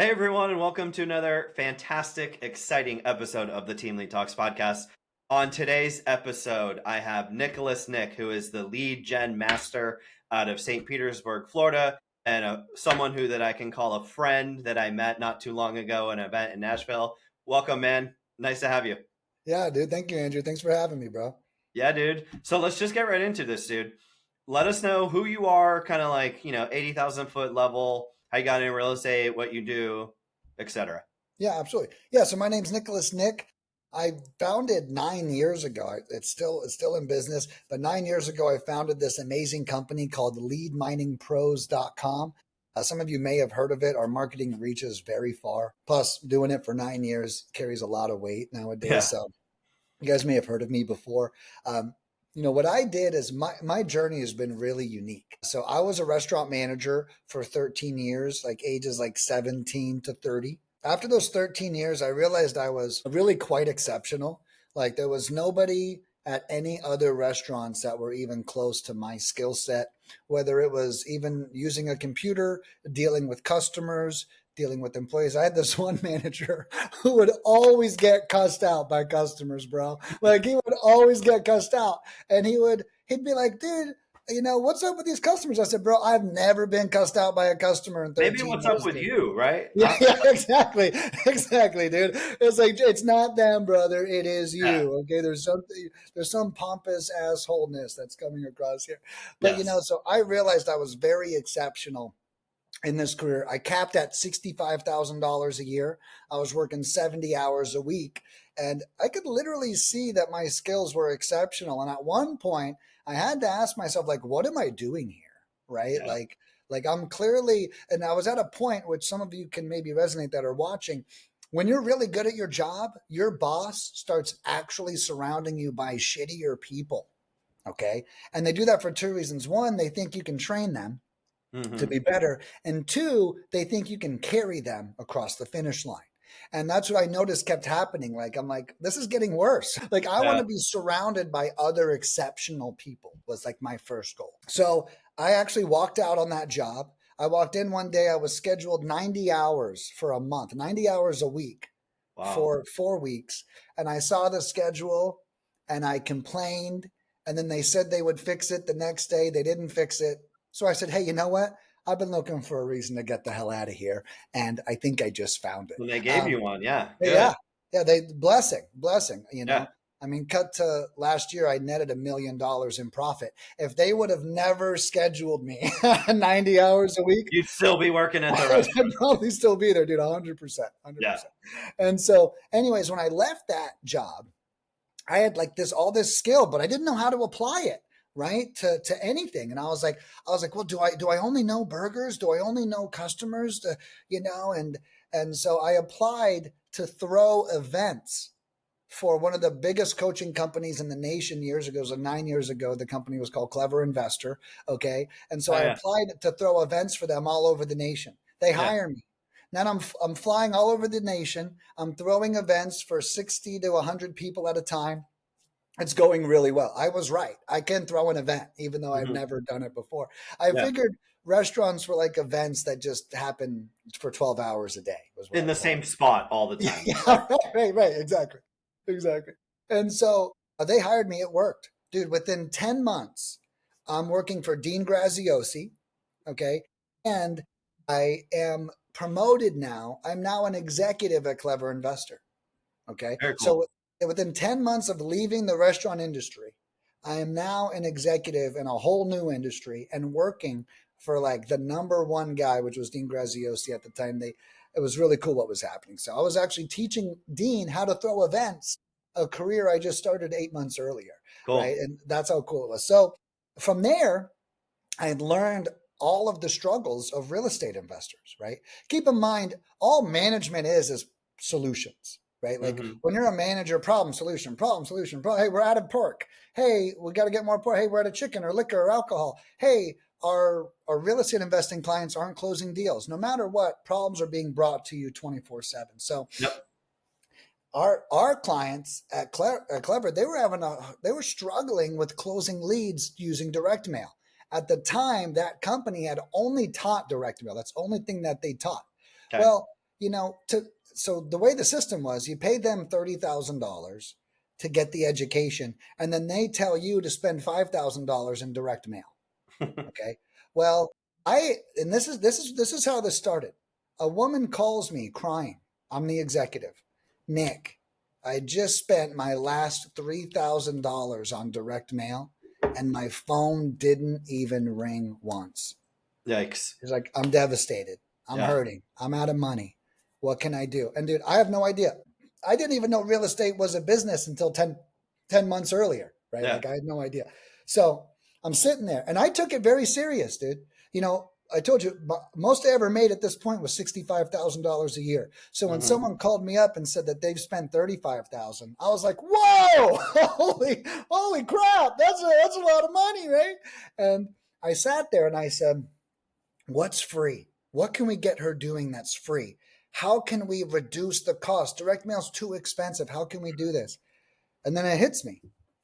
Hey everyone, and welcome to another fantastic, exciting episode of the Team Lead Talks podcast. On today's episode, I have Nicholas Nick, who is the lead gen master out of St. Petersburg, Florida, and someone that I can call a friend that I met not too long ago at an event in Nashville. Welcome, man. Nice to have you. Yeah, dude. Thank you, Andrew. Thanks for having me, bro. Yeah, dude. So let's just get right into this, dude. Let us know who you are, kind of like, 80,000 foot level, how you got into real estate, what you do, etc. Yeah, absolutely. Yeah, so my name's Nicholas Nick. I founded 9 years ago. It's still in business, but 9 years ago I founded this amazing company called leadminingpros.com. Some of you may have heard of it. Our marketing reaches very far. Plus, doing it for 9 years carries a lot of weight nowadays. Yeah. So you guys may have heard of me before. What I did is my journey has been really unique. So I was a restaurant manager for 13 years, like ages like 17 to 30. After those 13 years, I realized I was really quite exceptional. Like there was nobody at any other restaurants that were even close to my skill set, whether it was even using a computer, dealing with customers, dealing with employees. I had this one manager who would always get cussed out by customers, bro. Like he would always get cussed out. And he'd be like, dude, what's up with these customers? I said, bro, I've never been cussed out by a customer in Maybe 13 what's up years, with dude. you, right? Yeah, yeah, exactly. Exactly, dude. It's like it's not them, brother. It is Yeah. you. Okay. There's some pompous assholeness that's coming across here. But Yes. so I realized I was very exceptional in this career. I capped at $65,000 a year. I was working 70 hours a week, and I could literally see that my skills were exceptional. And at one point, I had to ask myself, like, what am I doing here? Right? Yeah. Like I'm clearly, and I was at a point which some of you can maybe resonate that are watching. When you're really good at your job, your boss starts actually surrounding you by shittier people. Okay. And they do that for two reasons. One, they think you can train them to Hmm. be better. And two, they think you can carry them across the finish line. And that's what I noticed kept happening. Like, I'm like, this is getting worse. Like, I want Yeah. to be surrounded by other exceptional people, was like my first goal. So I actually walked out on that job. I walked in one day, I was scheduled 90 hours for a month, 90 hours a week Wow. for 4 weeks. And I saw the schedule and I complained. And then they said they would fix it the next day. They didn't fix it. So I said, hey, you know what? I've been looking for a reason to get the hell out of here. And I think I just found it. When they gave you one, yeah. Yeah. Good. Yeah. Blessing. Yeah. I mean, cut to last year, I netted $1 million in profit. If they would have never scheduled me 90 hours a week, You'd still be working at the I'd restaurant. probably still be there, dude. 100%. Yeah. 100%. And so, anyways, when I left that job, I had like all this skill, but I didn't know how to apply it right to anything. And I was like, well, do I only know burgers? Do I only know customers? And so I applied to throw events for one of the biggest coaching companies in the nation years ago. So 9 years ago, the company was called Clever Investor. Okay. And so Oh I yeah. applied to throw events for them all over the nation. They Yeah. hire me. Now I'm flying all over the nation. I'm throwing events for 60 to 100 people at a time. It's going really well. I was right. I can throw an event, even though I've Hmm. never done it before. I Yeah. figured restaurants were like events that just happen for 12 hours a day, was what In I the thought. same spot all the time. Yeah, right, exactly. Exactly. And so they hired me. It worked. Dude, within 10 months, I'm working for Dean Graziosi. Okay. And I am promoted now. I'm now an executive at Clever Investor. Okay. Very So cool. within 10 months of leaving the restaurant industry, I am now an executive in a whole new industry and working for like the number one guy, which was Dean Graziosi at the time. It was really cool what was happening. So I was actually teaching Dean how to throw events, a career I just started 8 months earlier. Right. Cool. And that's how cool it was. So from there, I had learned all of the struggles of real estate investors, right? Keep in mind, all management is solutions, right? Like Hmm. when you're a manager, problem, solution, problem, solution, problem. Hey, we're out of pork. Hey, we got to get more pork. Hey, we're out of chicken or liquor or alcohol. Hey, our real estate investing clients aren't closing deals. No matter what, problems are being brought to you 24/7. So Yep. our clients at Clever, they were struggling with closing leads using direct mail. At the time, that company had only taught direct mail. That's the only thing that they taught. Okay. Well, so the way the system was, you paid them $30,000 to get the education, and then they tell you to spend $5,000 in direct mail. Okay. Well, and this is how this started. A woman calls me crying. I'm the executive. Nick, I just spent my last $3,000 on direct mail and my phone didn't even ring once. Yikes. She's like, I'm devastated. I'm Yeah. hurting. I'm out of money. What can I do? And dude, I have no idea. I didn't even know real estate was a business until 10 months earlier, right? Yeah. Like I had no idea. So I'm sitting there and I took it very serious, dude. I told you most I ever made at this point was $65,000 a year. So when Hmm. someone called me up and said that they've spent 35,000, I was like, whoa, holy crap. That's a lot of money, right? And I sat there and I said, what's free? What can we get her doing that's free? How can we reduce the cost? Direct mail's too expensive. How can we do this? And then it hits me.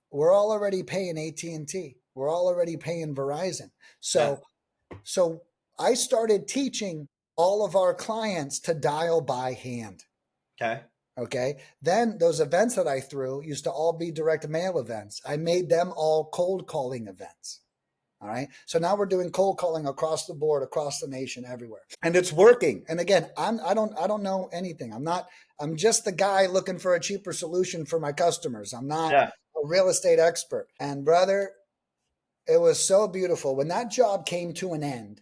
We're all already paying AT&T. We're all already paying Verizon. Yeah. So I started teaching all of our clients to dial by hand. Okay. Okay. Then those events that I threw used to all be direct mail events. I made them all cold calling events. All right. So now we're doing cold calling across the board, across the nation, everywhere. And it's working. And again, I don't know anything. I'm just the guy looking for a cheaper solution for my customers. I'm not Yeah. a real estate expert. And brother, it was so beautiful. When that job came to an end,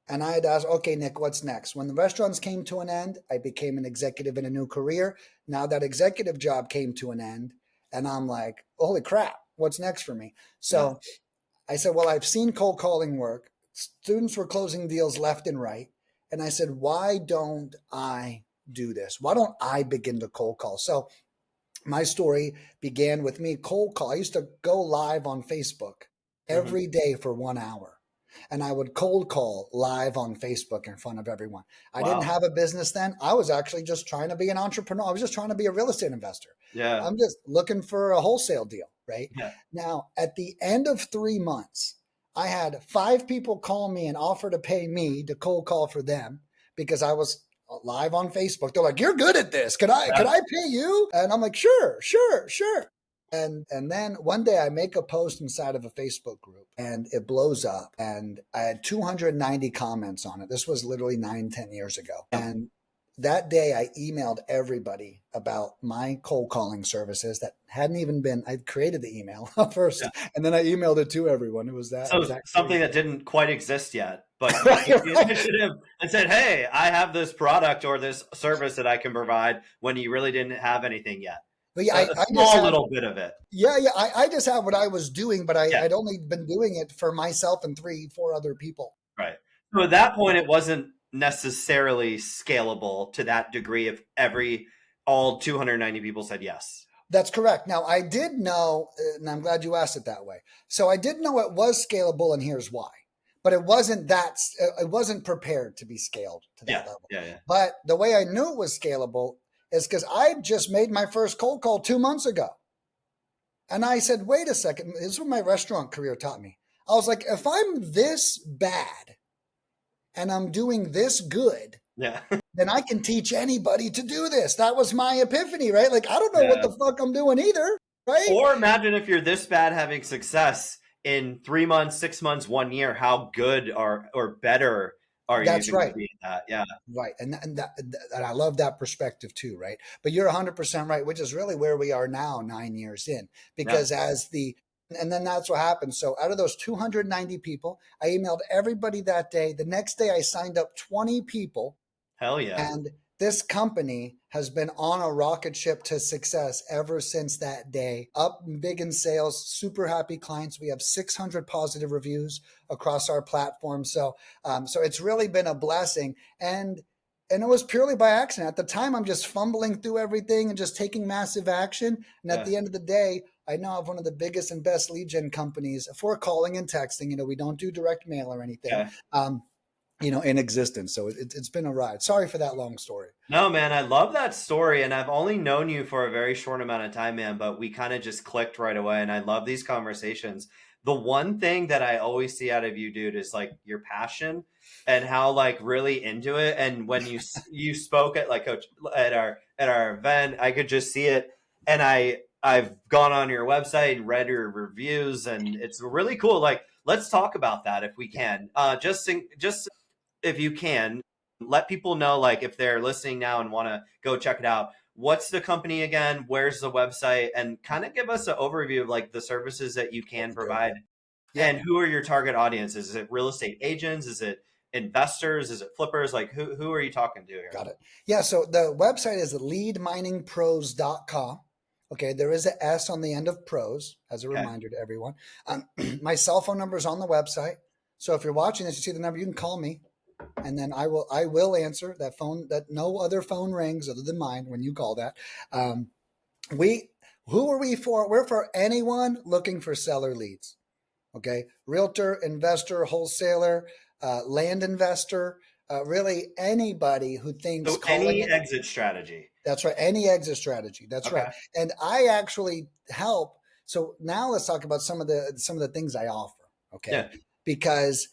and I had asked, okay, Nick, what's next? When the restaurants came to an end, I became an executive in a new career. Now that executive job came to an end, and I'm like, holy crap, what's next for me? Yeah. So I said, well, I've seen cold calling work. Students were closing deals left and right. And I said, why don't I do this? Why don't I begin to cold call? So my story began with me cold call. I used to go live on Facebook Hmm. every day for 1 hour. And I would cold call live on Facebook in front of everyone. I didn't Wow. have a business then. I was actually just trying to be an entrepreneur. I was just trying to be a real estate investor. Yeah. I'm just looking for a wholesale deal, right? Yeah. Now, at the end of 3 months, I had 5 people call me and offer to pay me to cold call for them because I was live on Facebook. They're like, "You're good at this. Could Yeah. I pay you?" And I'm like, "Sure, sure, sure." And then one day I make a post inside of a Facebook group and it blows up and I had 290 comments on it. This was literally 9, 10 years ago. And that day I emailed everybody about my cold calling services that hadn't even been, I'd created the email Yeah. first and then I emailed it to everyone. It was So that something crazy. that didn't quite exist yet, but you Right, took the right. initiative and said, "Hey, I have this product or this service that I can provide," when you really didn't have anything yet. But yeah, A I just small have, little bit of it. yeah. I just have what I was doing, but Yeah. I'd only been doing it for myself and 3, 4 other people. Right. So at that point, it wasn't necessarily scalable to that degree if all 290 people said yes. That's correct. Now, I did know, and I'm glad you asked it that way. So I did know it was scalable, and here's why. But it wasn't prepared to be scaled to that Yeah. level. Yeah. Yeah. But the way I knew it was scalable is because I just made my first cold call 2 months ago. And I said, wait a second, this is what my restaurant career taught me. I was like, if I'm this bad and I'm doing this good, Yeah. then I can teach anybody to do this. That was my epiphany, right? Like, I don't know what Yeah. the fuck I'm doing either, right? Or imagine if you're this bad having success in 3 months, 6 months, 1 year, how good or better are you That's even going to right. be at that? Yeah. Right. And I love that perspective too, right? But you're 100% right, which is really where we are now, 9 years in, Yeah. because and then that's what happened. So out of those 290 people, I emailed everybody that day. The next day, I signed up 20 people. Hell yeah. And this company has been on a rocket ship to success ever since that day. Up big in sales, super happy clients. We have 600 positive reviews across our platform. So it's really been a blessing. And it was purely by accident. At the time, I'm just fumbling through everything and just taking massive action. And at Yeah. the end of the day, I now have one of the biggest and best lead gen companies for calling and texting. We don't do direct mail or anything. Okay. In existence. So it's been a ride. Sorry for that long story. No, man, I love that story. And I've only known you for a very short amount of time, man, but we kind of just clicked right away. And I love these conversations. The one thing that I always see out of you, dude, is like your passion and how like really into it. And when you spoke at like coach at our event, I could just see it. And I've gone on your website and read your reviews, and it's really cool. Like, let's talk about that if we Yeah, can. Just if you can, let people know, like, if they're listening now and want to go check it out. What's the company again? Where's the website? And kind of give us an overview of like the services that you what can we do. provide. Yeah, And who are your target audiences? Is it real estate agents? Is it investors? Is it flippers? Like, who are you talking to here? got it. Yeah, so the website is leadminingpros.com. Okay, there is an S on the end of pros as a Okay. reminder to everyone. My cell phone number is on the website. So if you're watching this, you see the number, you can call me, and then I will answer that phone. That no other phone rings other than mine when you call that. Um, we who are we for? We're for anyone looking for seller leads. Okay, realtor, investor, wholesaler, land investor, really anybody who thinks So calling any it. exit strategy. That's right. Any exit strategy. That's right. Okay. And I actually help. So now let's talk about some of the things I offer. Okay, Yeah. because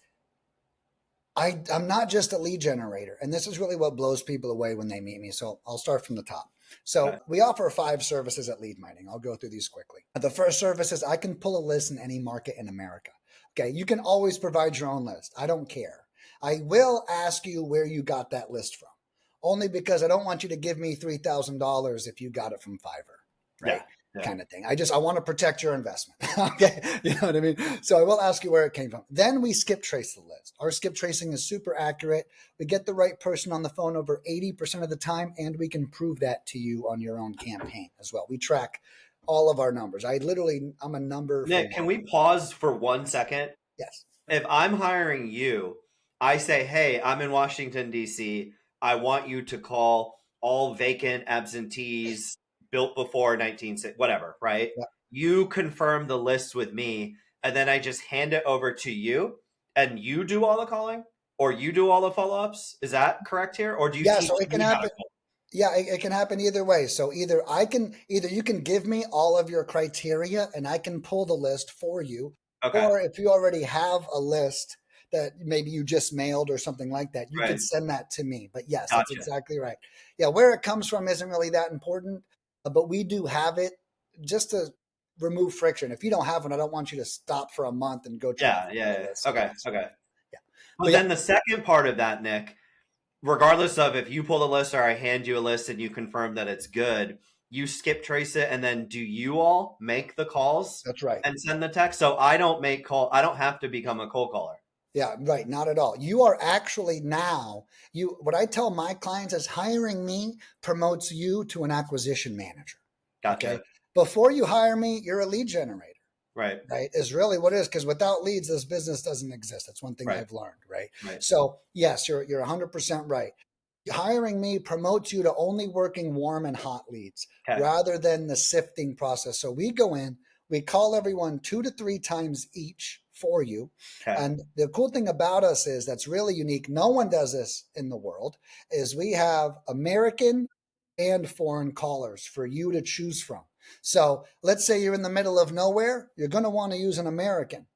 I'm not just a lead generator, and this is really what blows people away when they meet me. So I'll start from the top. Okay. So we offer 5 services at Lead Mining. I'll go through these quickly. The first service is I can pull a list in any market in America. Okay, you can always provide your own list. I don't care. I will ask you where you got that list from, only because I don't want you to give me $3,000 if you got it from Fiverr, Yeah. right? Yeah. Kind of thing. I want to protect your investment. Okay. You know what I mean? So I will ask you where it came from. Then we skip trace the list. Our skip tracing is super accurate. We get the right person on the phone over 80% of the time, and we can prove that to you on your own campaign as well. We track all of our numbers. I'm a number Nick, freak. can we pause for 1 second? Yes. If I'm hiring you, I say, hey, I'm in Washington, D.C. I want you to call all vacant absentees built before 1960, whatever, right? Yeah. You confirm the list with me, and then I just hand it over to you, and you do all the calling, or you do all the follow ups. Is that correct here? Or do you Yeah. teach So it can me how to happen. call? Yeah, it can happen either way. So either you can give me all of your criteria and I can pull the list for you, Okay, or if you already have a list that maybe you just mailed or something like that, you could right. send that to me. But yes, that's Gotcha. exactly right. Yeah, where it comes from isn't really that important, but we do have it just to remove friction. If you don't have one, I don't want you to stop for a month and go try to Yeah, find yeah, a yeah. list. Okay, Yeah, so okay. yeah, but But yeah, then the second part of that, Nick, regardless of if you pull a list or I hand you a list and you confirm that it's good, you skip trace it, and then do you all make the calls that's right. and send the text? So I don't make call. I don't have to become a cold caller. Yeah, right. Not at all. You are actually now, what I tell my clients is hiring me promotes you to an acquisition manager. Okay. Gotcha. Before you hire me, you're a lead generator, Right. right? Is really what it is. Because without leads, this business doesn't exist. That's one thing Right. I've learned, right? Right. So yes, you're 100% right. Hiring me promotes you to only working warm and hot leads Okay. rather than the sifting process. So we go in, we call everyone 2 to 3 times each for you. Okay. And the cool thing about us is that's really unique. No one does this in the world is we have American and foreign callers for you to choose from. So let's say you're in the middle of nowhere, you're going to want to use an American.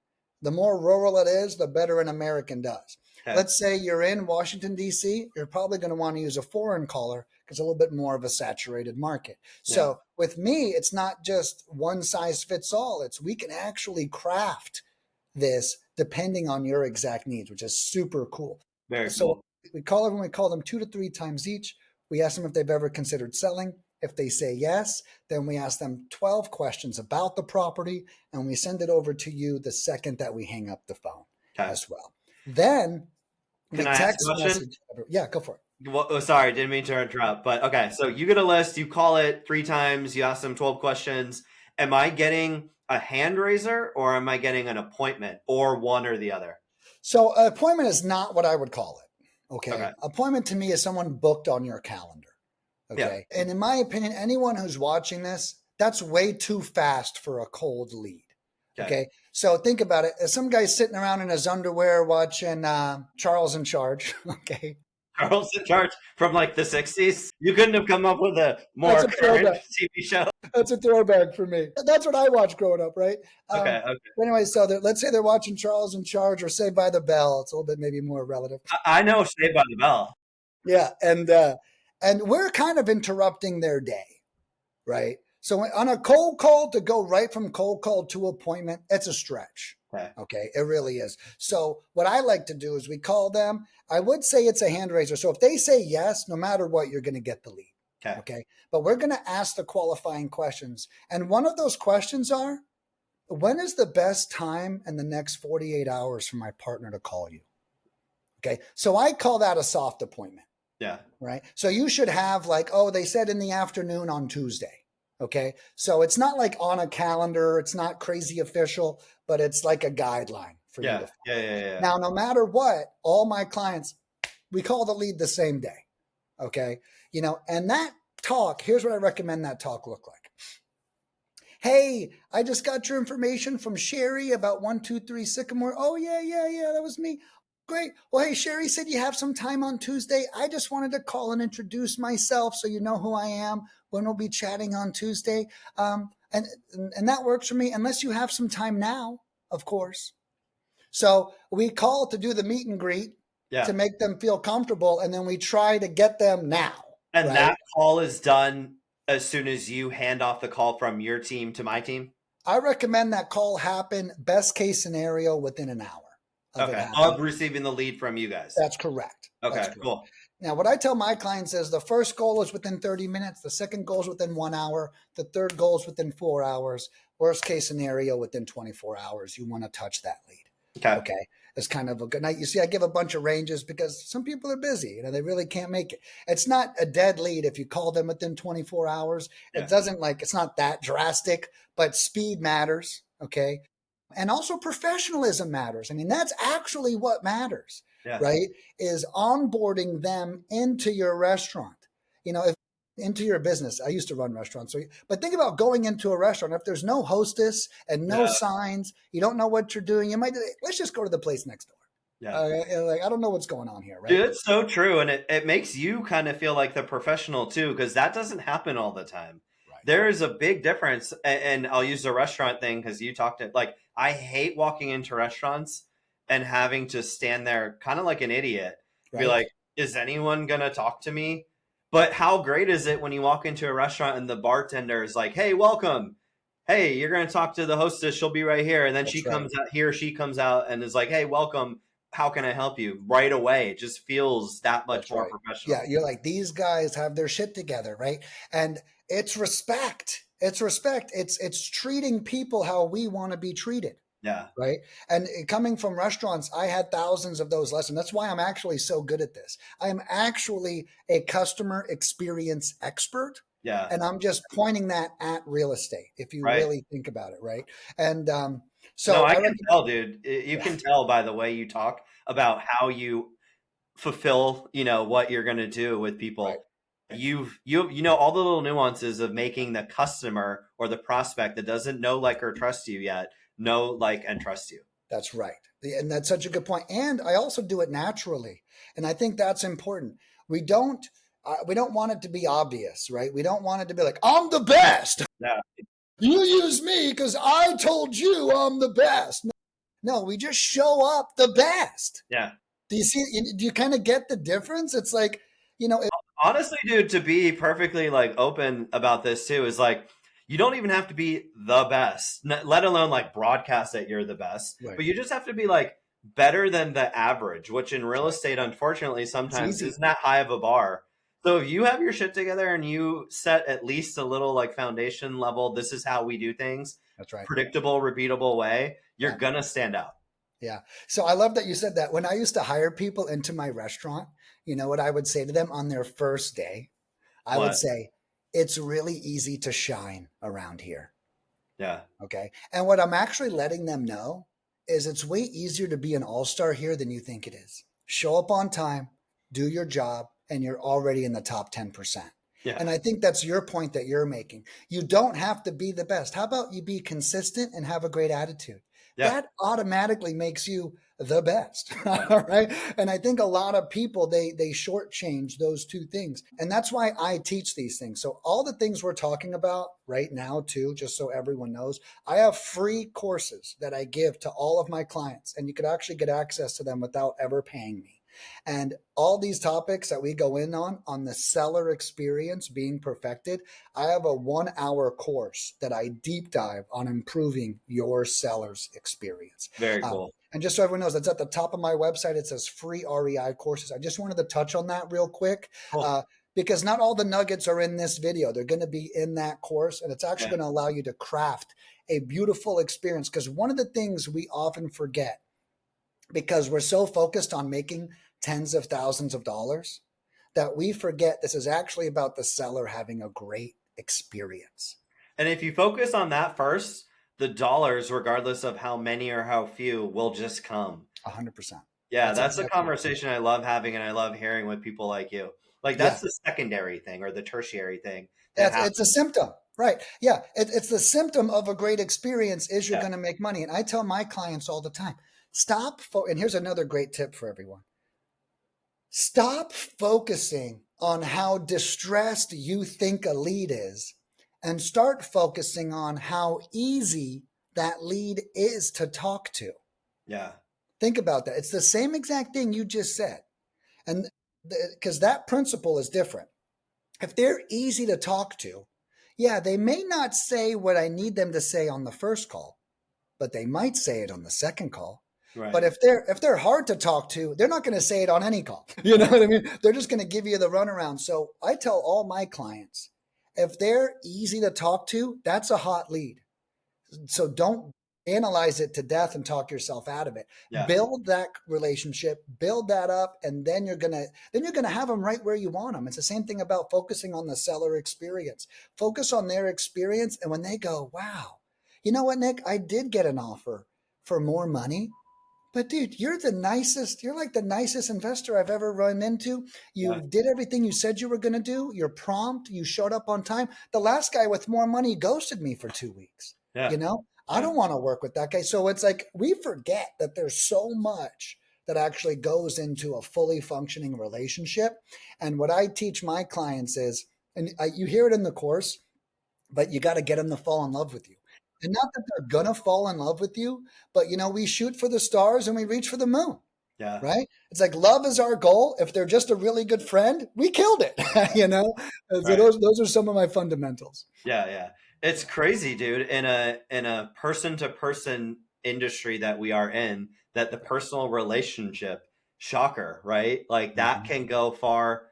The more rural it is, the better an American does. Okay. Let's say you're in Washington, D.C., you're probably going to want to use a foreign caller because it's a little bit more of a saturated market. Yeah. So with me, it's not just one size fits all. It's we can actually craft this depending on your exact needs, which is super cool. Very So cool. we call them 2 to 3 times each. We ask them if they've ever considered selling. If they say yes, then we ask them 12 questions about the property and we send it over to you the second that we hang up the phone Okay. as well. Then Can we I ask a text question? message. Yeah, go for it. Well, oh, sorry, didn't mean to interrupt. But okay, so you get a list, you call it 3 times, you ask them 12 questions. Am I getting a hand raiser or am I getting an appointment or one or the other? So, appointment is not what I would call it. Okay. Okay. Appointment to me is someone booked on your calendar. Yeah. Okay. And in my opinion, anyone who's watching this, that's way too fast for a cold lead. Okay. Okay. So think about it. Some guy's sitting around in his underwear watching Charles in Charge. Okay. Charles in Charge from like the 60s. You couldn't have come up with a That's more a current throwback. TV show. That's a throwback for me. That's what I watched growing up, right? Okay, okay. But anyway, so let's say they're watching Charles in Charge or Saved by the Bell. It's a little bit maybe more relative. I know Saved by the Bell. Yeah, and we're kind of interrupting their day, right? So on a cold call to go right from cold call to appointment, it's a stretch. Okay. Okay, it really is. So what I like to do is we call them. I would say it's a hand raiser. So if they say yes, no matter what, you're going to get the lead. Okay. Okay. But we're going to ask the qualifying questions. And one of those questions are, when is the best time in the next 48 hours for my partner to call you? Okay. So I call that a soft appointment. Yeah. Right. So you should have like, oh, they said in the afternoon on Tuesday. Okay. So it's not like on a calendar. It's not crazy official, but it's like a guideline for you to follow. Yeah. Now, no matter what, all my clients, we call the lead the same day. Okay. And that talk, here's what I recommend that talk look like. Hey, I just got your information from Sherry about 123 Sycamore. Oh, yeah, that was me. Great. Well, hey, Sherry said you have some time on Tuesday. I just wanted to call and introduce myself so you know who I am when we'll be chatting on Tuesday. And that works for me, unless you have some time now, of course. So we call to do the meet and greet to make them feel comfortable, and then we try to get them now. And right? that call is done as soon as you hand off the call from your team to my team? I recommend that call happen, best case scenario, within an hour. Of receiving the lead from you guys. That's correct. Okay, That's correct. Cool. Now, what I tell my clients is the first goal is within 30 minutes. The second goal is within 1 hour. The third goal is within 4 hours. Worst case scenario, within 24 hours, you want to touch that lead. Okay. It's kind of a good night. You see, I give a bunch of ranges because some people are busy. They really can't make it. It's not a dead lead if you call them within 24 hours. It doesn't it's not that drastic, but speed matters. Okay. And also professionalism matters. I mean, that's actually what matters, right? Is onboarding them into your restaurant, into your business. I used to run restaurants. But think about going into a restaurant. If there's no hostess and no signs, you don't know what you're doing. Let's just go to the place next door. Yeah. I don't know what's going on here, right? Dude, it's so true. And it makes you kind of feel like the professional too, because that doesn't happen all the time. Right. There is a big difference. And I'll use the restaurant thing because you talked it. Like, I hate walking into restaurants and having to stand there kind of like an idiot. Right. Be like, is anyone going to talk to me? But how great is it when you walk into a restaurant and the bartender is like, hey, welcome. Hey, you're going to talk to the hostess. She'll be right here. And then she comes out and is like, hey, welcome. How can I help you? Right away. It just feels that much more professional. Yeah, you're like, these guys have their shit together, right? And it's respect. It's respect. It's treating people how we want to be treated. Yeah. Right. And coming from restaurants, I had thousands of those lessons. That's why I'm actually so good at this. I am actually a customer experience expert. Yeah. And I'm just pointing that at real estate, if you really think about it. Right. And so I can tell, dude. You can tell by the way you talk about how you fulfill, what you're going to do with people. Right. You all the little nuances of making the customer or the prospect that doesn't know, like, or trust you yet know, like, and trust you. That's right. And that's such a good point. And I also do it naturally. And I think that's important. We don't want it to be obvious, right? We don't want it to be like, I'm the best. Yeah. You use me because I told you I'm the best. No, we just show up the best. Yeah. Do you kind of get the difference? It's like, honestly, dude, to be perfectly like open about this too, is like, you don't even have to be the best, let alone like broadcast that you're the best, but you just have to be like better than the average, which in real estate, unfortunately, sometimes isn't that high of a bar. So if you have your shit together and you set at least a little like foundation level, this is how we do things. That's right. Predictable, repeatable way, you're going to stand out. Yeah. So I love that you said that. When I used to hire people into my restaurant, you know what I would say to them on their first day? I would say, it's really easy to shine around here. Yeah. Okay. And what I'm actually letting them know is it's way easier to be an all-star here than you think it is. Show up on time, do your job, and you're already in the top 10%. Yeah. And I think that's your point that you're making. You don't have to be the best. How about you be consistent and have a great attitude? Yeah. that automatically makes you the best. All right. And I think a lot of people, they shortchange those two things. And that's why I teach these things. So all the things we're talking about right now too, just so everyone knows, I have free courses that I give to all of my clients, and you could actually get access to them without ever paying me. And all these topics that we go in on the seller experience being perfected, I have a 1 hour course that I deep dive on improving your seller's experience. Very cool. And just so everyone knows, that's at the top of my website. It says free REI courses. I just wanted to touch on that real quick. Cool. Because not all the nuggets are in this video. They're going to be in that course, and it's actually Yeah. going to allow you to craft a beautiful experience. Because one of the things we often forget, because we're so focused on making tens of thousands of dollars, that we forget this is actually about the seller having a great experience. And if you focus on that first, the dollars, regardless of how many or how few, will just come. 100%. Yeah, That's that's the exactly. conversation I love having, and I love hearing with people like you. Like Yeah. that's the secondary thing or the tertiary thing that It's a happens. symptom, right? Yeah, it's the symptom of a great experience is you're Yeah. going to make money. And I tell my clients all the time, and here's another great tip for everyone. Stop focusing on how distressed you think a lead is and start focusing on how easy that lead is to talk to. Yeah. Think about that. It's the same exact thing you just said. And because that principle is different. If they're easy to talk to, yeah, they may not say what I need them to say on the first call, but they might say it on the second call. But Right. if they're hard to talk to, they're not going to say it on any call. You know what I mean? They're just going to give you the runaround. So I tell all my clients, if they're easy to talk to, that's a hot lead. So don't analyze it to death and talk yourself out of it. Yeah. Build that relationship, build that up, and then you're gonna have them right where you want them. It's the same thing about focusing on the seller experience. Focus on their experience, and when they go, wow, you know what, Nick, I did get an offer for more money. But dude, you're the nicest. You're like the nicest investor I've ever run into. Yeah. You did everything you said you were going to do. You're prompt. You showed up on time. The last guy with more money ghosted me for 2 weeks. Yeah. You know, I Yeah. don't want to work with that guy. So it's like we forget that there's so much that actually goes into a fully functioning relationship. And what I teach my clients is, and you hear it in the course, but you got to get them to fall in love with you. And not that they're going to fall in love with you, but we shoot for the stars and we reach for the moon, Yeah. right? It's like love is our goal. If they're just a really good friend, we killed it, you know? So Right. those are some of my fundamentals. Yeah. Yeah. It's crazy, dude. In a person to person industry that we are in, that the personal relationship, shocker, right? Like that Mhm. can go far,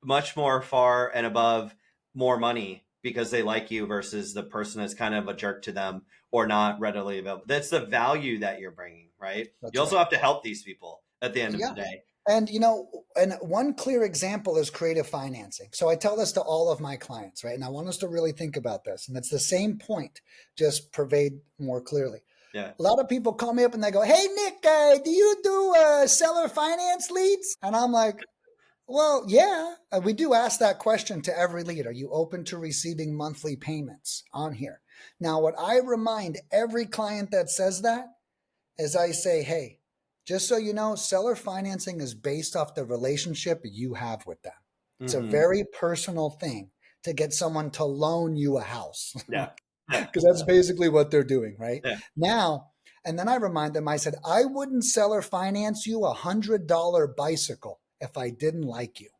much more far and above more money because they like you versus the person is kind of a jerk to them or not readily available. That's the value that you're bringing, right? You That's also right. have to help these people at the end of Yeah. the day. And one clear example is creative financing. So I tell this to all of my clients, right? And I want us to really think about this. And it's the same point, just purveyed more clearly. Yeah. A lot of people call me up and they go, "Hey, Nick, do you do seller finance leads?" And I'm like, well, yeah, we do ask that question to every lead. Are you open to receiving monthly payments on here? Now, what I remind every client that says that is I say, hey, just so you know, seller financing is based off the relationship you have with them. It's a Hmm. very personal thing to get someone to loan you a house Yeah. Yeah. because that's basically what they're doing, right? Yeah. Now, and then I remind them, I said, I wouldn't seller finance you $100 bicycle if I didn't like you.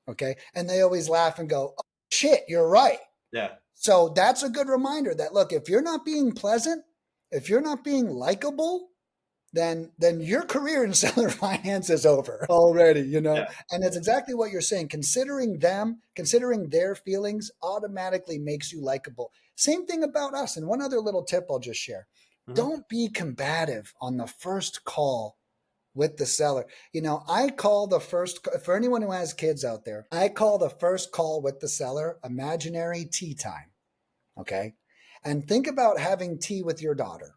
Okay. And they always laugh and go, oh, shit, you're right. Yeah. So that's a good reminder that, look, if you're not being pleasant, if you're not being likable, then your career in seller finance is over already, Yeah. And it's exactly what you're saying. Considering them, considering their feelings automatically makes you likable. Same thing about us. And one other little tip I'll just share. Hmm. Don't be combative on the first call with the seller. I call the first, for anyone who has kids out there, I call the first call with the seller imaginary tea time. Okay. And think about having tea with your daughter.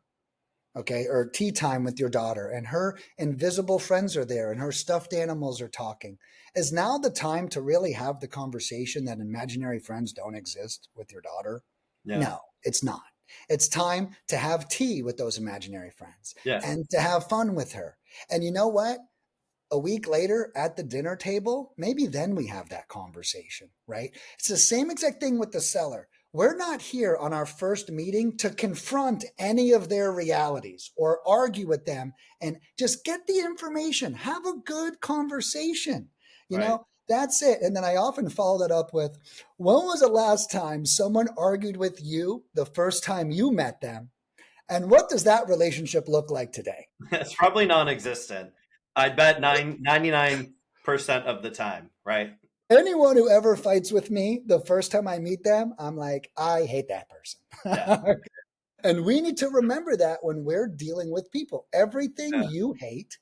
Okay. Or tea time with your daughter, and her invisible friends are there and her stuffed animals are talking. Is now the time to really have the conversation that imaginary friends don't exist with your daughter? Yeah. No, it's not. It's time to have tea with those imaginary friends Yes. and to have fun with her. And you know what? A week later at the dinner table, maybe then we have that conversation, right? It's the same exact thing with the seller. We're not here on our first meeting to confront any of their realities or argue with them, and just get the information, have a good conversation. You Right. know, that's it. And then I often follow that up with, when was the last time someone argued with you the first time you met them? And what does that relationship look like today? It's probably non-existent. I'd bet 99% of the time, right? Anyone who ever fights with me, the first time I meet them, I'm like, I hate that Yeah. person. And we need to remember that when we're dealing with people. Everything Yeah. you hate,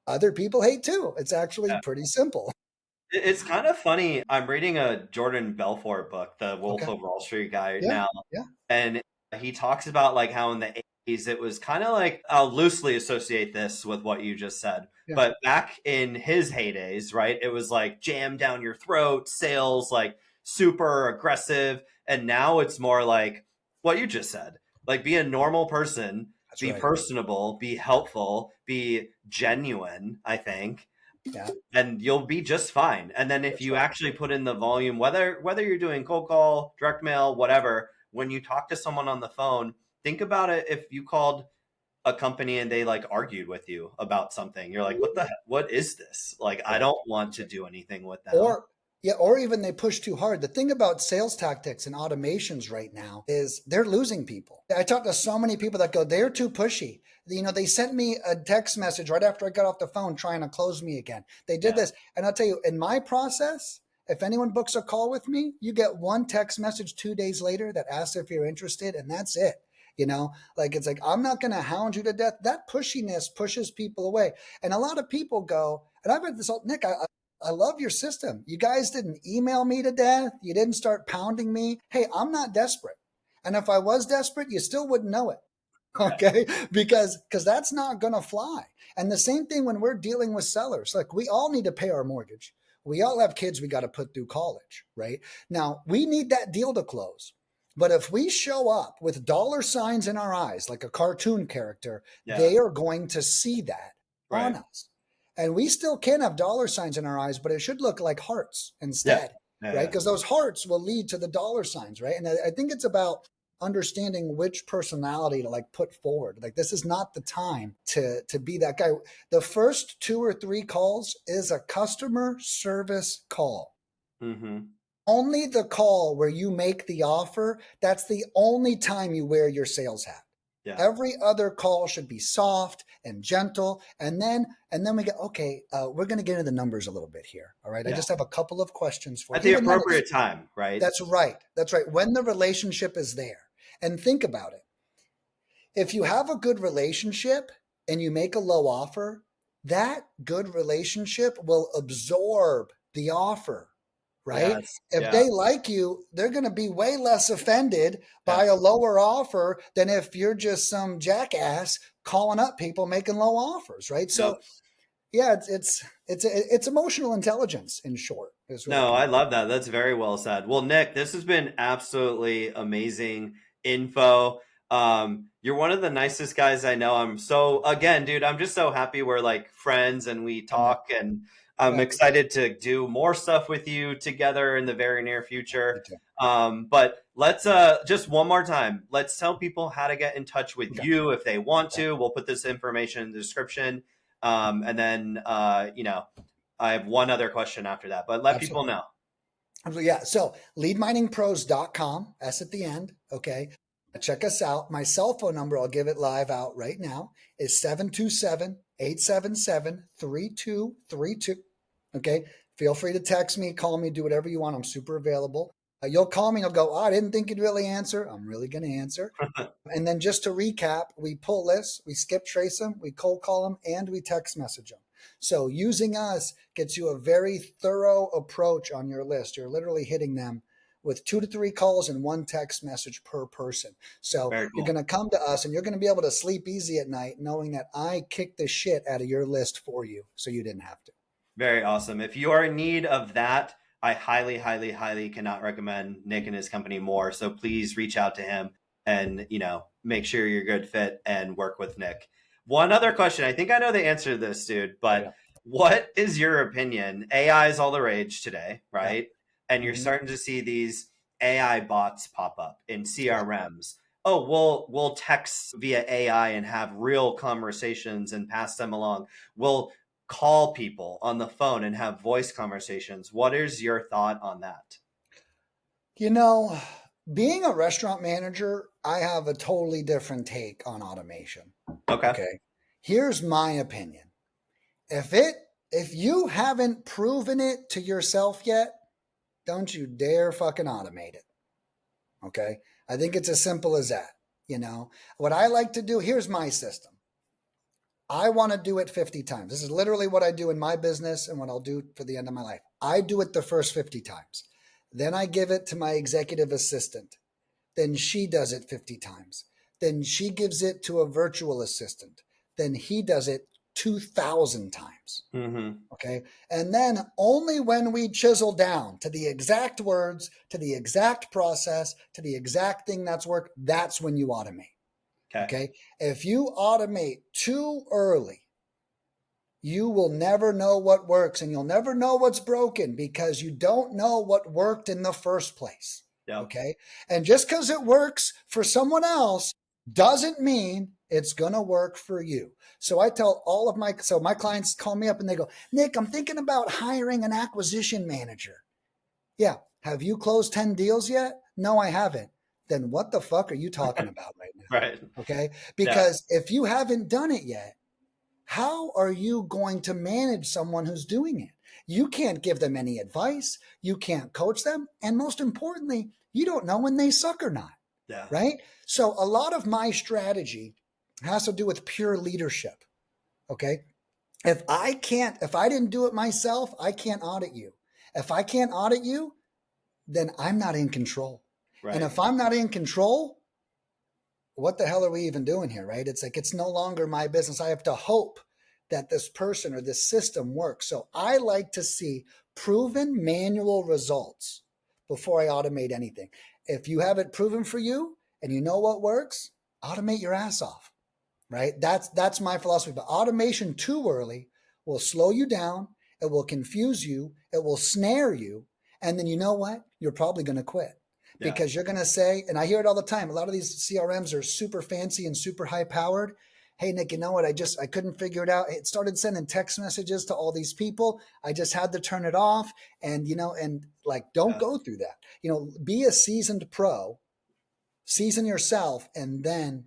other people hate too. It's actually Yeah. pretty simple. It's kind of funny. I'm reading a Jordan Belfort book, The Wolf Okay. of Wall Street guy Yeah. now, Yeah. and he talks about like how in the 80s it was kind of like, I'll loosely associate this with what you just said, Yeah. but back in his heydays, right, it was like jam down your throat, sales like super aggressive, and now it's more like what you just said, like be a normal person, That's be right. personable, be Yeah. helpful, be genuine, I think, Yeah. and you'll be just fine. And then if That's you right. actually put in the volume, whether you're doing cold call, direct mail, whatever, when you talk to someone on the phone, think about it. If you called a company and they like argued with you about something, you're like, what the heck? What is this? Like, I Yeah. don't want That's to right. do anything with them. Or yeah, or even they push too hard. The thing about sales tactics and automations right now is they're losing people. I talk to so many people that go, they're too pushy. You know, they sent me a text message right after I got off the phone trying to close me again. They did Yeah. this. And I'll tell you, in my process, if anyone books a call with me, you get one text message 2 days later that asks if you're interested, and that's it. You know, like it's like, I'm not going to hound you to death. That pushiness pushes people away. And a lot of people go, and I've had this, Nick, I love your system. You guys didn't email me to death. You didn't start pounding me. Hey, I'm not desperate. And if I was desperate, you still wouldn't know it. Okay. Because that's not going to fly. And the same thing when we're dealing with sellers, like we all need to pay our mortgage. We all have kids we got to put through college, right? Now we need that deal to close. But if we show up with dollar signs in our eyes, like a cartoon character, Yeah. they are going to see that on Right. us. And we still can have dollar signs in our eyes, but it should look like hearts Yeah. instead, right? Yeah. Because those hearts will lead to the dollar signs, right? And I think it's about understanding which personality to like put forward. Like this is not the time to be that guy. The first 2 or 3 calls is a customer service call. Mm-hmm. Only the call where you make the offer, that's the only time you wear your sales hat. Yeah. Every other call should be soft and gentle. And then we get, okay, we're going to get into the numbers a little bit here. All right. I Yeah. just have a couple of questions for At you. the Even then, it's, appropriate time, right? that's right. That's right. When the relationship is there. And think about it. If you have a good relationship and you make a low offer, that good relationship will absorb the offer, right? Yes. If Yeah. they like you, they're going to be way less offended Yeah. by a lower offer than if you're just some jackass calling up people making low offers, right? Yep. So yeah, it's emotional intelligence in short is what it No, comes. I love that. That's very well said. Well, Nick, this has been absolutely amazing info. You're one of the nicest guys I know. I'm so, again, dude, I'm just so happy we're like friends and we Yeah, talk, and I'm yeah, excited to do more stuff with you together in the very near me future. too. But let's just one more time, let's tell people how to get in touch with Okay, you if they want yeah, to. We'll put this information in the description. And then I have one other question after that, but let people absolutely. know. Yeah. So leadminingpros.com, S at the end. Okay. Check us out. My cell phone number, I'll give it live out right now, is 727-877-3232. Okay. Feel free to text me, call me, do whatever you want. I'm super available. You'll call me and you'll go, oh, I didn't think you'd really answer. I'm really going to answer. And then just to recap, we pull lists, we skip trace them, we cold call them, and we text message them. So using us gets you a very thorough approach on your list. You're literally hitting them with 2 to 3 calls and one text message per person. So Very you're cool. going to come to us and you're going to be able to sleep easy at night knowing that I kicked the shit out of your list for you so you didn't have to. Very awesome. If you are in need of that, I highly, highly, highly cannot recommend Nick and his company more. So please reach out to him. and, make sure you're a good fit and work with Nick. One other question. I think I know the answer to this, dude, Oh but yeah. what is your opinion? AI is all the rage today, Yeah. right? And you're Hmm. starting to see these AI bots pop up in Yeah. CRMs. Oh, we'll text via AI and have real conversations and pass them along. We'll call people on the phone and have voice conversations. What is your thought on that? You know, being a restaurant manager, I have a totally different take on automation. Okay. Okay. Here's my opinion. If it if you haven't proven it to yourself yet, don't you dare fucking automate it. Okay? I think it's as simple as that. What I like to do, here's my system. I want to do it 50 times. This is literally what I do in my business and what I'll do for the end of my life. I do it the first 50 times. Then I give it to my executive assistant. Then she does it 50 times. Then she gives it to a virtual assistant. Then he does it 2,000 times. Mm-hmm. Okay. And then only when we chisel down to the exact words, to the exact process, to the exact thing that's worked, that's when you automate. Okay. Okay. If you automate too early, you will never know what works and you'll never know what's broken because you don't know what worked in the first place. Yep. Okay. And just because it works for someone else doesn't mean it's going to work for you. So I tell all of my clients call me up and they go, Nick, I'm thinking about hiring an acquisition manager. Yeah. Have you closed 10 deals yet? No, I haven't. Then what the fuck are you talking about right Right. now? Okay. Yeah. Because if you haven't done it yet, how are you going to manage someone who's doing it? You can't give them any advice. You can't coach them. And most importantly, you don't know when they suck or not, Yeah. right? So a lot of my strategy has to do with pure leadership. Okay. If I didn't do it myself, I can't audit you. If I can't audit you, then I'm not in control. And Right. if I'm not in control, what the hell are we even doing here, right? It's like it's no longer my business. I have to hope that this person or this system works. So I like to see proven manual results before I automate anything. If you have it proven for you and you know what works, automate your ass off, right? That's my philosophy. But automation too early will slow you down, it will confuse you, it will snare you, and then you know what? You're probably going to quit Yeah. because you're going to say, and I hear it all the time, a lot of these CRMs are super fancy and super high powered. Hey Nick, you know what? I couldn't figure it out. It started sending text messages to all these people. I just had to turn it off. And and like, don't Yeah. go through that. Be a seasoned pro, season yourself, and then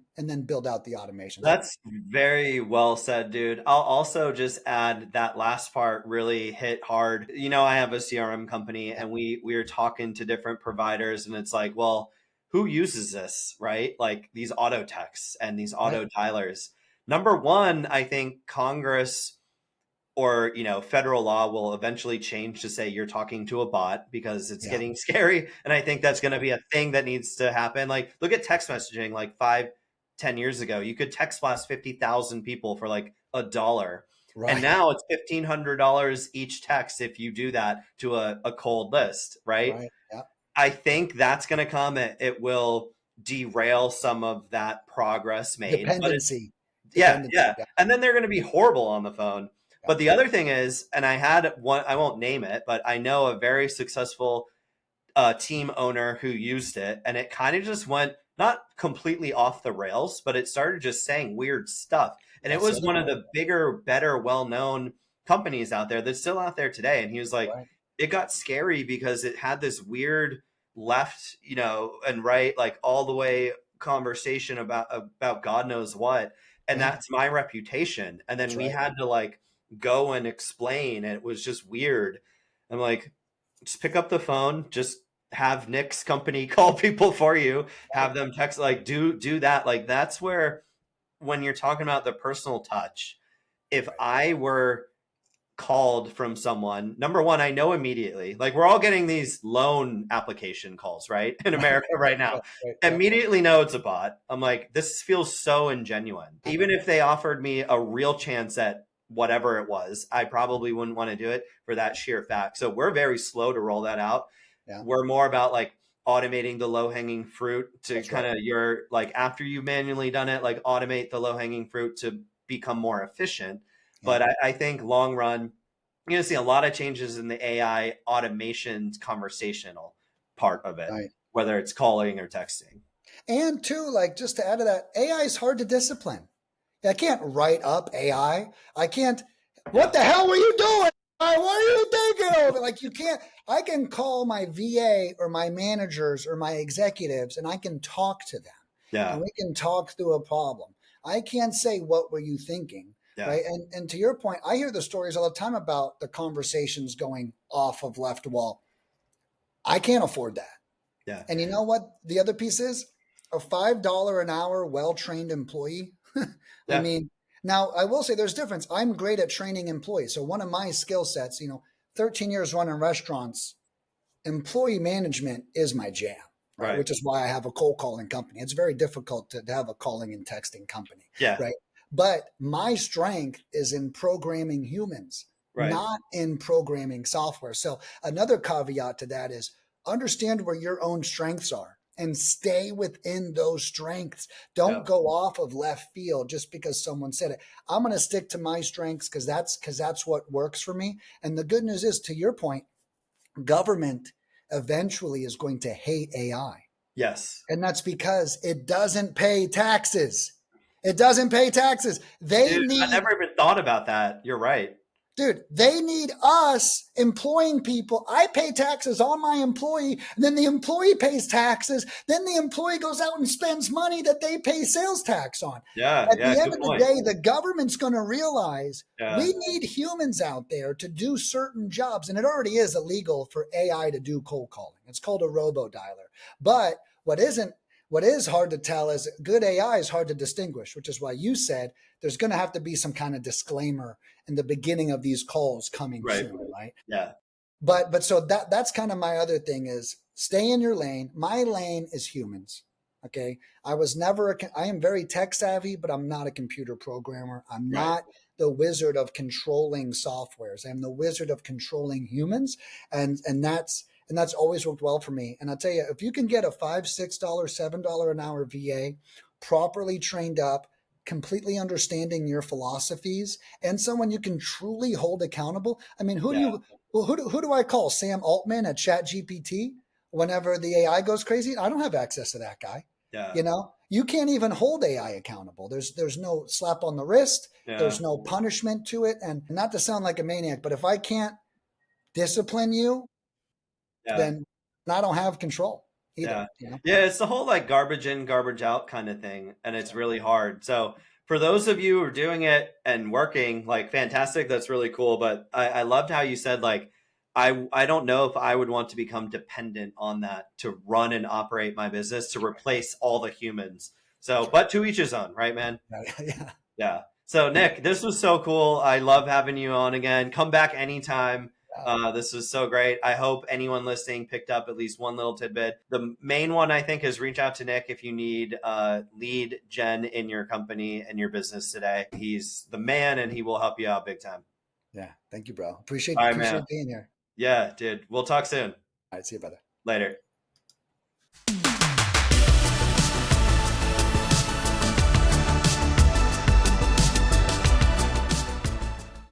build out the automations. That's very well said, dude. I'll also just add that last part really hit hard. I have a CRM company Yeah, and we are talking to different providers and it's like, well, who uses this, right? Like these auto texts and these right. auto dialers. Number one, I think Congress or federal law will eventually change to say you're talking to a bot because it's Yeah, getting scary, and I think that's going to be a thing that needs to happen. Like look at text messaging. Like 5-10 years ago you could text blast 50,000 people for like $1, and right, now it's $1,500 each text if you do that to a cold list, right? right. Yeah, I think that's going to come. It will derail some of that progress made, but it's dependency, yeah, dependency. yeah. Yeah, And then they're going to be horrible on the phone. yeah, But the other thing is, and I had one, I won't name it, but I know a very successful team owner who used it, and it kind of just went not completely off the rails, but it started just saying weird stuff. And it that's the was other one of part. the bigger, better, well known companies out there that's still out there today. And he was like, Right. it got scary because it had this weird left, and right, like all the way conversation about God knows what. And Yeah, that's my reputation. And then that's we right. had to like go and explain. And it was just weird. I'm like, just pick up the phone, just have Nick's company call people for you, Right. have them text, like do that. Like that's where when you're talking about the personal touch, if Right. I were called from someone, number one, I know immediately. Like we're all getting these loan application calls, right? In Right. America right Yeah. now. Right. Yeah. Immediately know it's a bot. I'm like, this feels so ingenuine. Even if they offered me a real chance at whatever it was, I probably wouldn't want to do it for that sheer fact. So we're very slow to roll that out. Yeah. We're more about like automating the low hanging fruit to That's kind right. of your like after you've manually done it, like automate the low hanging fruit to become more efficient. Yeah. But I think long run, you're going to see a lot of changes in the AI automation conversational part of it, Right. whether it's calling or texting. And two, like just to add to that, AI is hard to discipline. I can't write up AI. I can't. What Yeah. the hell were you doing? What are you thinking of? Like you can't. I can call my VA or my managers or my executives, and I can talk to them, and Yeah. we can talk through a problem. I can't say what were you thinking, Yeah. right? And to your point, I hear the stories all the time about the conversations going off of left wall. I can't afford that. Yeah. And you know what the other piece is? A $5 an hour well trained employee. I Yeah. mean, now I will say there's difference. I'm great at training employees. So one of my skill sets, 13 years running restaurants, employee management is my jam, right? Right. Which is why I have a cold calling company. It's very difficult to have a calling and texting company, Yeah. right? But my strength is in programming humans, Right. not in programming software. So another caveat to that is understand where your own strengths are and stay within those strengths. Yeah. Don't go off of left field just because someone said it. I'm going to stick to my strengths because that's what works for me. And the good news is, to your point, government eventually is going to hate AI. Yes. And that's because it doesn't pay taxes. It doesn't pay taxes. They Dude, I need never even thought about that. You're right. Dude, they need us employing people. I pay taxes on my employee, and then the employee pays taxes. Then the employee goes out and spends money that they pay sales tax on. Yeah. At Yeah. the end Good of the point. day, the government's going to realize Yeah. we need humans out there to do certain jobs. And it already is illegal for AI to do cold calling. It's called a robo dialer. But what is hard to tell is good AI is hard to distinguish, which is why you said there's going to have to be some kind of disclaimer in the beginning of these calls coming Right. soon, right? Yeah. But so that's kind of my other thing is stay in your lane. My lane is humans. Okay. I am very tech savvy, but I'm not a computer programmer. I'm Right. not the wizard of controlling softwares. I'm the wizard of controlling humans. And that's always worked well for me. And I'll tell you, if you can get a $5, $6, $7 an hour VA properly trained up, completely understanding your philosophies, and someone you can truly hold accountable. I mean, who do Yeah. you who do I call? Sam Altman at ChatGPT whenever the AI goes crazy? I don't have access to that guy. Yeah. You can't even hold AI accountable. There's no slap on the wrist. Yeah. There's no punishment to it. And not to sound like a maniac, but if I can't discipline you, Yeah. then I don't have control Yeah. either. Yeah, it's the whole like garbage in, garbage out kind of thing. And it's Yeah. really hard. So for those of you who are doing it and working, like fantastic, that's really cool. But I loved how you said like I don't know if I would want to become dependent on that to run and operate my business to replace all the humans. So, That's right. but to each his own, right, man? Yeah. Yeah. So Nick, this was so cool. I love having you on again. Come back anytime. Yeah. This was so great. I hope anyone listening picked up at least one little tidbit. The main one I think is reach out to Nick if you need lead gen in your company and your business today. He's the man and he will help you out big time. Yeah. Thank you, bro. Appreciate All right, man. appreciate being here. Yeah, dude. We'll talk soon. All right. See you, brother. Later.